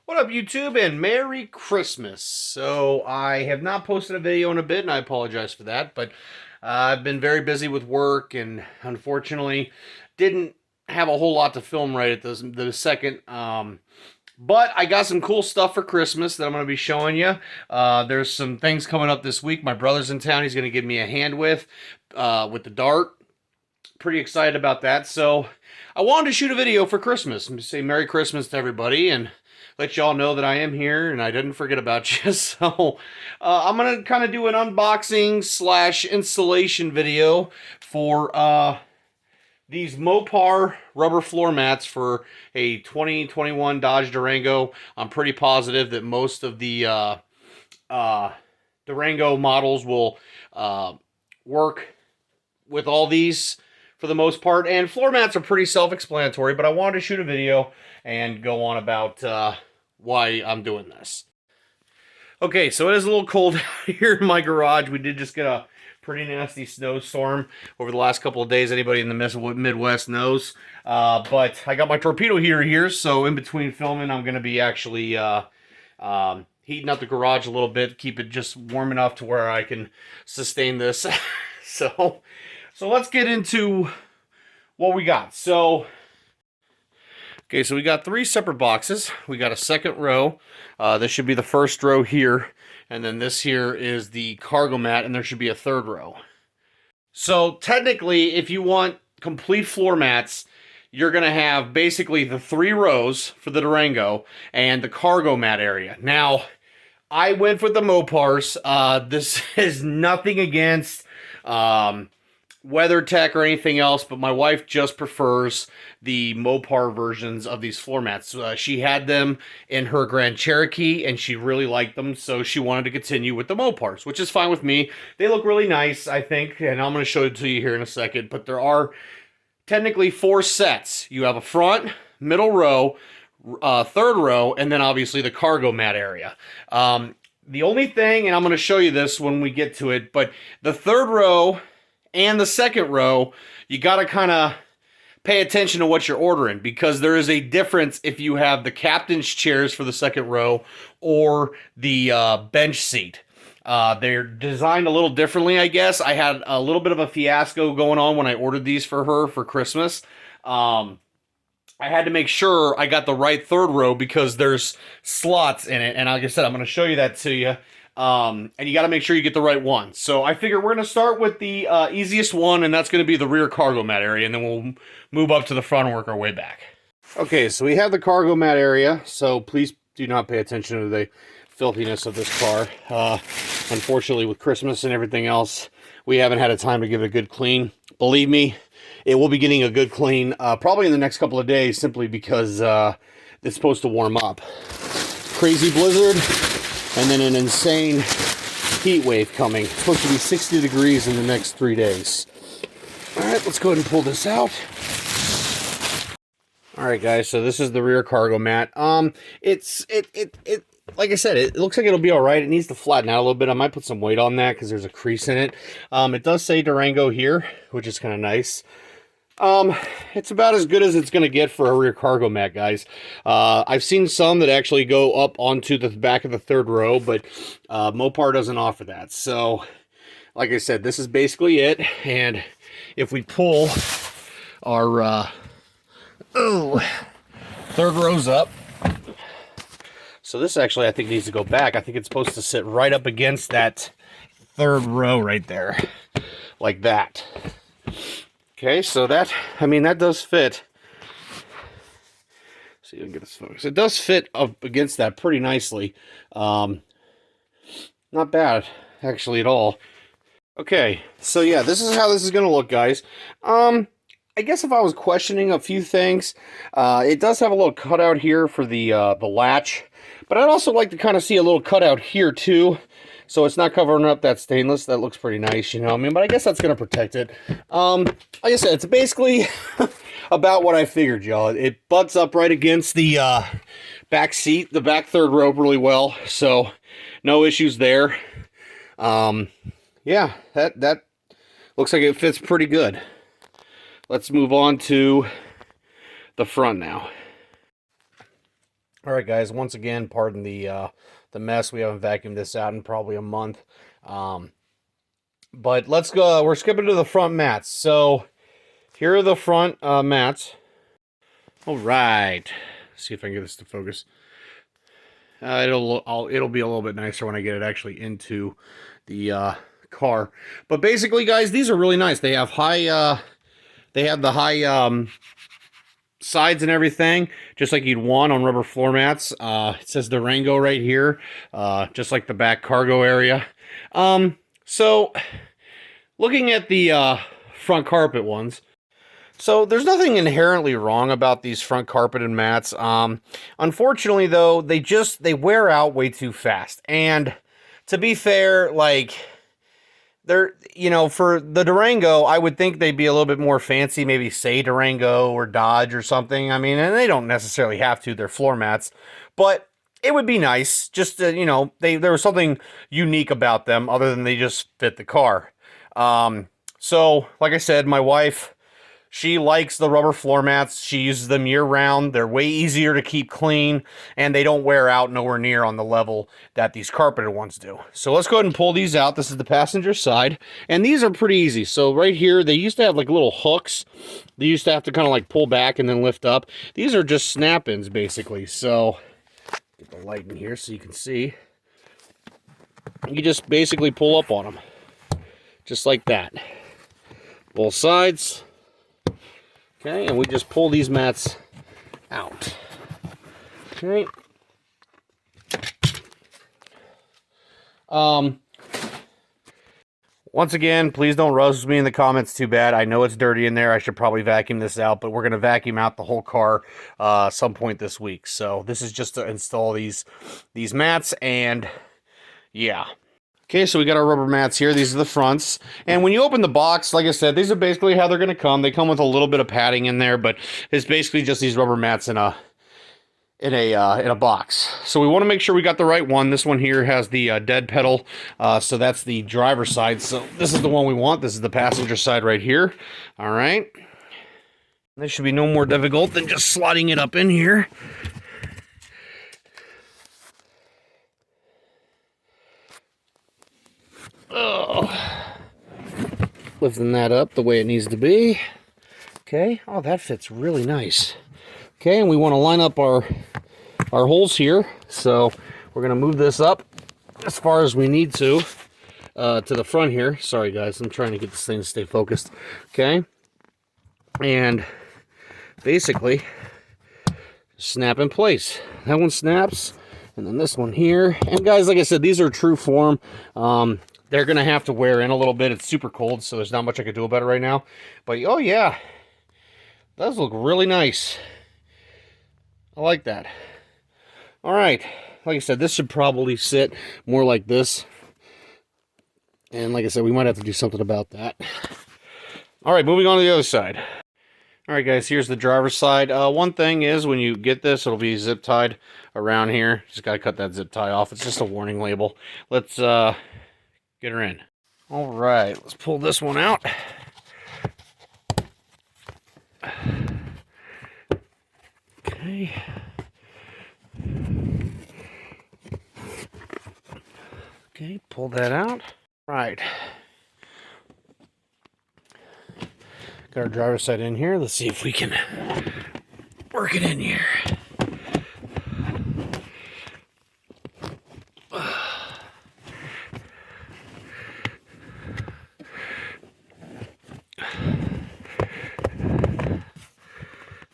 What up, YouTube, and Merry Christmas. So, I have not posted a video in a bit, and I apologize for that, but I've been very busy with work, and unfortunately, didn't have a whole lot to film right at the second. But I got some cool stuff for Christmas that I'm going to be showing you. There's some things coming up this week. My brother's in town. He's going to give me a hand with the dart. Pretty excited about that. So I wanted to shoot a video for Christmas and say Merry Christmas to everybody and let y'all know that I am here and I didn't forget about you. So I'm going to kind of do an unboxing slash installation video for these Mopar rubber floor mats for a 2021 Dodge Durango. I'm pretty positive that most of the Durango models will work with all these for the most part. And floor mats are pretty self-explanatory, but I wanted to shoot a video and go on about why I'm doing this. Okay, so it is a little cold out here in my garage. We did just get a pretty nasty snowstorm over the last couple of days. Anybody in the Midwest knows. But I got my torpedo heater here, so in between filming, I'm going to be actually heating up the garage a little bit, keep it just warm enough to where I can sustain this. So let's get into what we got. Okay, so we got 3 separate boxes. We got a second row. This should be the first row here. And then this here is the cargo mat, and there should be a third row. So technically, if you want complete floor mats, you're going to have basically the 3 rows for the Durango and the cargo mat area. Now, I went with the Mopars. This is nothing against WeatherTech or anything else, but my wife just prefers the Mopar versions of these floor mats. She had them in her Grand Cherokee, and she really liked them, so she wanted to continue with the Mopars, which is fine with me. They look really nice, I think, and I'm going to show it to you here in a second, but there are technically 4 sets. You have a front, middle row, third row, and then obviously the cargo mat area. The only thing, and I'm going to show you this when we get to it, but the third row and the second row, you got to kind of pay attention to what you're ordering, because there is a difference if you have the captain's chairs for the second row or the bench seat. They're designed a little differently, I guess. I had a little bit of a fiasco going on when I ordered these for her for Christmas. I had to make sure I got the right third row because there's slots in it. And like I said, I'm going to show you that to you. And you got to make sure you get the right one. So I figure we're going to start with the easiest one, and that's going to be the rear cargo mat area, and then we'll move up to the front and work our way back. Okay, so we have the cargo mat area, so please do not pay attention to the filthiness of this car. Unfortunately, with Christmas and everything else, we haven't had a time to give it a good clean. Believe me, it will be getting a good clean probably in the next couple of days, simply because it's supposed to warm up. Crazy blizzard, and then an insane heat wave coming. It's supposed to be 60 degrees in the next 3 days. All right, let's go ahead and pull this out. All right, guys, so this is the rear cargo mat. It's like I said, it looks like it'll be all right. It needs to flatten out a little bit. I might put some weight on that because there's a crease in it. It does say Durango here, which is kind of nice. It's about as good as it's going to get for a rear cargo mat, guys. I've seen some that actually go up onto the back of the third row, but Mopar doesn't offer that. So, like I said, this is basically it. And if we pull our third rows up, so this actually I think needs to go back. I think it's supposed to sit right up against that third row right there, like that. Okay, so that, I mean, that does fit. See if I can get this focused. It does fit up against that pretty nicely. Not bad, actually, at all. Okay, so yeah, this is how this is going to look, guys. I guess if I was questioning a few things, it does have a little cutout here for the latch. But I'd also like to kind of see a little cutout here, too. So it's not covering up that stainless. That looks pretty nice, you know what I mean? But I guess that's going to protect it. Like I said, it's basically about what I figured, y'all. It butts up right against the back seat, the back third row really well. So no issues there. Yeah, that looks like it fits pretty good. Let's move on to the front now. All right, guys. Once again, pardon the mess. We haven't vacuumed this out in probably a month. But let's go. We're skipping to the front mats. So here are the front mats. All right. See if I can get this to focus. It'll be a little bit nicer when I get it actually into the car. But basically, guys, these are really nice. They have they have the high sides and everything, just like you'd want on rubber floor mats. It says Durango right here, just like the back cargo area. So looking at the front carpet ones, so there's nothing inherently wrong about these front carpeted mats. Unfortunately, though, they wear out way too fast. And to be fair, like, they're, for the Durango, I would think they'd be a little bit more fancy, maybe say Durango or Dodge or something. I mean, and they don't necessarily have to, they're floor mats, but it would be nice just to, there was something unique about them other than they just fit the car. So like I said, my wife, she likes the rubber floor mats. She uses them year round. They're way easier to keep clean, and they don't wear out nowhere near on the level that these carpeted ones do. So let's go ahead and pull these out. This is the passenger side, and these are pretty easy. So right here, they used to have like little hooks. They used to have to kind of like pull back and then lift up. These are just snap-ins basically. So get the light in here so you can see. You just basically pull up on them, just like that. Both sides. Okay, and we just pull these mats out. Okay. Once again, please don't roast me in the comments too bad. I know it's dirty in there. I should probably vacuum this out, but we're going to vacuum out the whole car some point this week. So this is just to install these mats, and yeah. Okay, so we got our rubber mats here. These are the fronts. And when you open the box, like I said, these are basically how they're going to come. They come with a little bit of padding in there, but it's basically just these rubber mats in a box. So we want to make sure we got the right one. This one here has the dead pedal, so that's the driver's side. So this is the one we want. This is the passenger side right here. All right. This should be no more difficult than just slotting it up in here. Oh, lifting that up the way it needs to be. Okay, oh, that fits really nice. Okay, and we want to line up our holes here, so we're going to move this up as far as we need to the front here. Sorry guys, I'm trying to get this thing to stay focused. Okay, and basically snap in place. That one snaps, and then this one here. And guys, like I said, these are true form. They're going to have to wear in a little bit. It's super cold, so there's not much I could do about it right now. But, oh, yeah. Does look really nice. I like that. All right. Like I said, this should probably sit more like this. And like I said, we might have to do something about that. All right, moving on to the other side. All right, guys, here's the driver's side. One thing is when you get this, it'll be zip tied around here. Just got to cut that zip tie off. It's just a warning label. Let's... get her in. All right, let's pull this one out. Okay. Okay, pull that out. Right. Got our driver's side in here. Let's see if we can work it in here.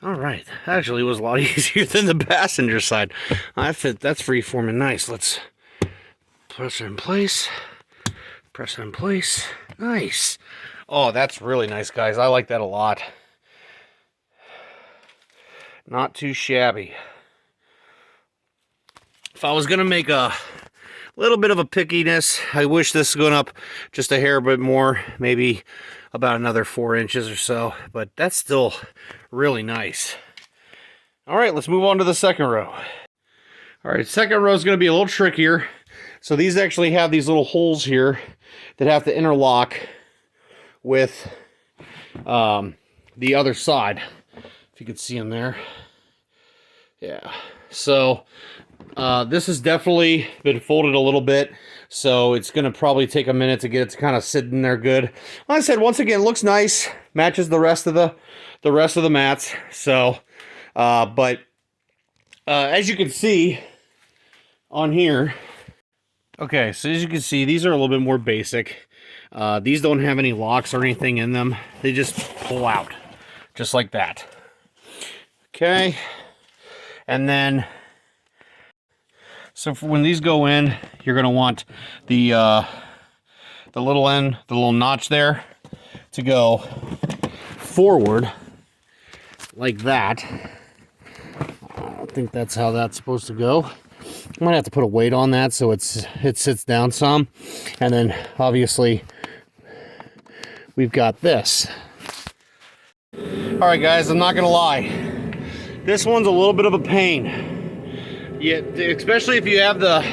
All right, actually it was a lot easier than the passenger side. That's freeforming nice. Let's press it in place. Press it in place. Nice. Oh, that's really nice, guys. I like that a lot. Not too shabby. If I was going to make a little bit of a pickiness, I wish this was going up just a hair bit more, maybe about another 4 inches or so, but that's still really nice. All right, let's move on to the second row. All right, second row is going to be a little trickier. So these actually have these little holes here that have to interlock with the other side. If you could see them there. Yeah. So this has definitely been folded a little bit, so it's going to probably take a minute to get it to kind of sit in there good. Like I said, once again, looks nice, matches the rest of the mats. So, but as you can see on here, okay, so as you can see, these are a little bit more basic. These don't have any locks or anything in them. They just pull out, just like that. Okay, and then, so when these go in, you're going to want the little end, the little notch there, to go forward like that. I think that's how that's supposed to go. I might have to put a weight on that so it sits down some. And then obviously we've got this. All right, guys, I'm not gonna lie. This one's a little bit of a pain. Yeah, especially if you have the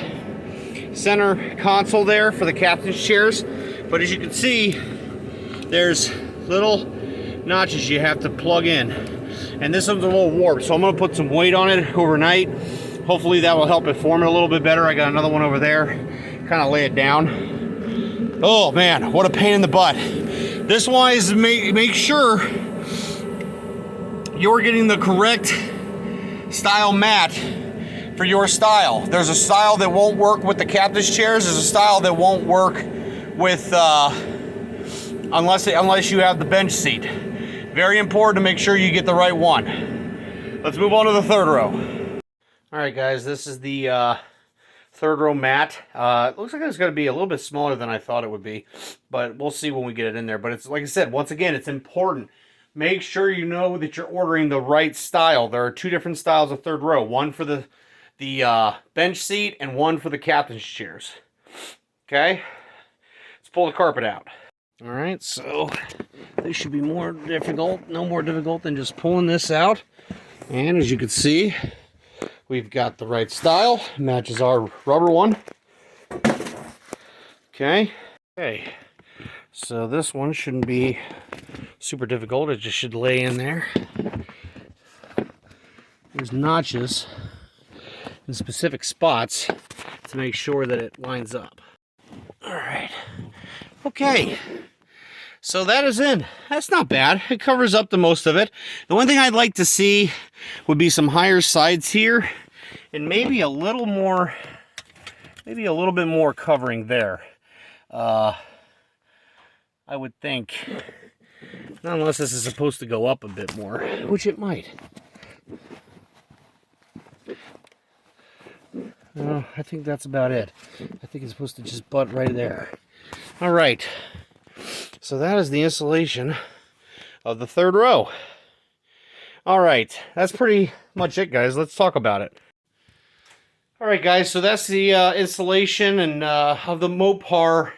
center console there for the captain's chairs. But as you can see, there's little notches you have to plug in. And this one's a little warped, so I'm gonna put some weight on it overnight. Hopefully that will help it form it a little bit better. I got another one over there, kind of lay it down. Oh man, what a pain in the butt. This wise, make sure you're getting the correct style mat for your style. There's a style that won't work with the captain's chairs. There's a style that won't work with unless you have the bench seat. Very important to make sure you get the right one. Let's move on to the third row. All right, guys, this is the third row mat. It looks like it's going to be a little bit smaller than I thought it would be, but we'll see when we get it in there. But it's like I said, once again, it's important. Make sure you know that you're ordering the right style. There are two different styles of third row. One for the bench seat and one for the captain's chairs. Okay? Let's pull the carpet out. All right, so this should be more difficult. No more difficult than just pulling this out. And as you can see, we've got the right style. Matches our rubber one. Okay. Okay. So this one shouldn't be super difficult. It just should lay in there. There's notches in specific spots to make sure that it lines up. All right. Okay. So that is in. That's not bad. It covers up the most of it. The one thing I'd like to see would be some higher sides here and maybe a little more, maybe a little bit more covering there. I would think, not unless this is supposed to go up a bit more, which it might. No, I think that's about it. I think it's supposed to just butt right there. All right. So that is the installation of the third row. All right. That's pretty much it, guys. Let's talk about it. All right, guys. So that's the installation and of the Mopar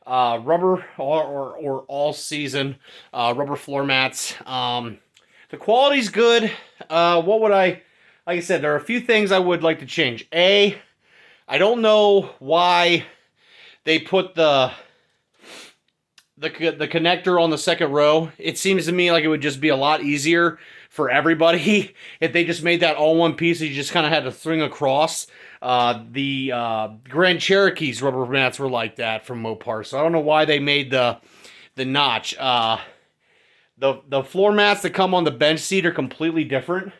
rubber or all-season rubber floor mats. The quality's good. What would I... Like I said, there are a few things I would like to change. A, I don't know why they put the connector on the second row. It seems to me like it would just be a lot easier for everybody if they just made that all one piece. You just kind of had to string across. The Grand Cherokee's rubber mats were like that from Mopar, so I don't know why they made the notch. The floor mats that come on the bench seat are completely different.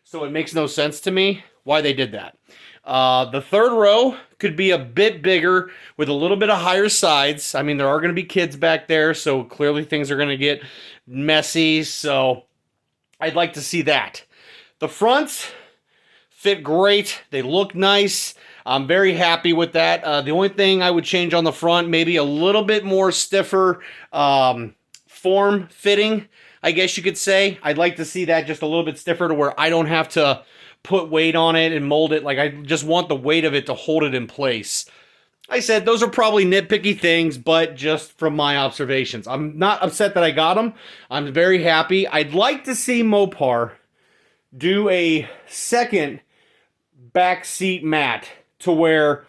So it makes no sense to me why they did that. The third row could be a bit bigger with a little bit of higher sides. I mean, there are going to be kids back there, so clearly things are going to get messy. So I'd like to see that. The fronts fit great. They look nice. I'm very happy with that. The only thing I would change on the front, maybe a little bit more stiffer form fitting, I guess you could say. I'd like to see that just a little bit stiffer to where I don't have to put weight on it and mold it. Like, I just want the weight of it to hold it in place. I said those are probably nitpicky things, but just from my observations. I'm not upset that I got them. I'm very happy. I'd like to see Mopar do a second back seat mat to where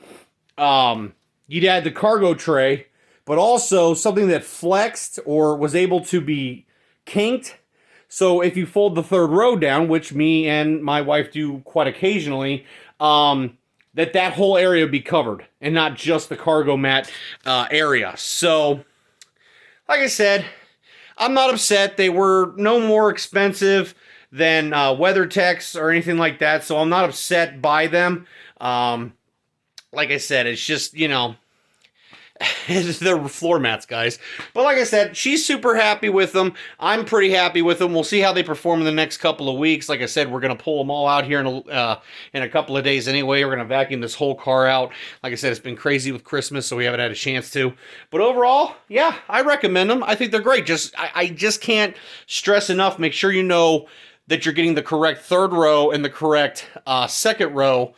you'd add the cargo tray, but also something that flexed or was able to be kinked So if you fold the third row down, which me and my wife do quite occasionally, that whole area would be covered and not just the cargo mat area. So, like I said, I'm not upset. They were no more expensive than WeatherTechs or anything like that, so I'm not upset by them. Like I said, it's just, you know, they're floor mats, guys. But like I said, she's super happy with them. I'm pretty happy with them. We'll see how they perform in the next couple of weeks. Like I said, we're going to pull them all out here in a couple of days anyway. We're going to vacuum this whole car out. Like I said, it's been crazy with Christmas, so we haven't had a chance to. But overall, yeah, I recommend them. I think they're great. I just can't stress enough. Make sure you know that you're getting the correct third row and the correct second row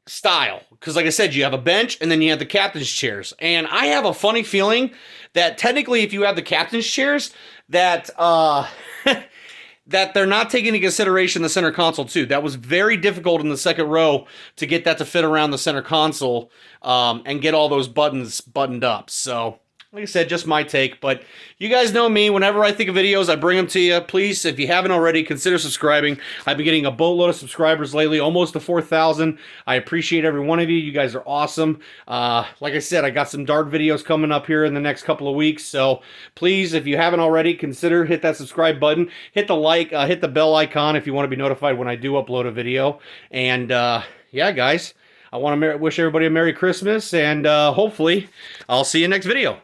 style, because like I said, you have a bench and then you have the captain's chairs, and I have a funny feeling that technically if you have the captain's chairs that that they're not taking into consideration the center console too. That was very difficult in the second row to get that to fit around the center console and get all those buttons buttoned up. So like I said, just my take, but you guys know me. Whenever I think of videos, I bring them to you. Please, if you haven't already, consider subscribing. I've been getting a boatload of subscribers lately, almost to 4,000. I appreciate every one of you. You guys are awesome. Like I said, I got some Dart videos coming up here in the next couple of weeks, so please, if you haven't already, consider hit that subscribe button, hit the like, hit the bell icon if you want to be notified when I do upload a video. And yeah, guys, I want to wish everybody a Merry Christmas, and hopefully I'll see you next video.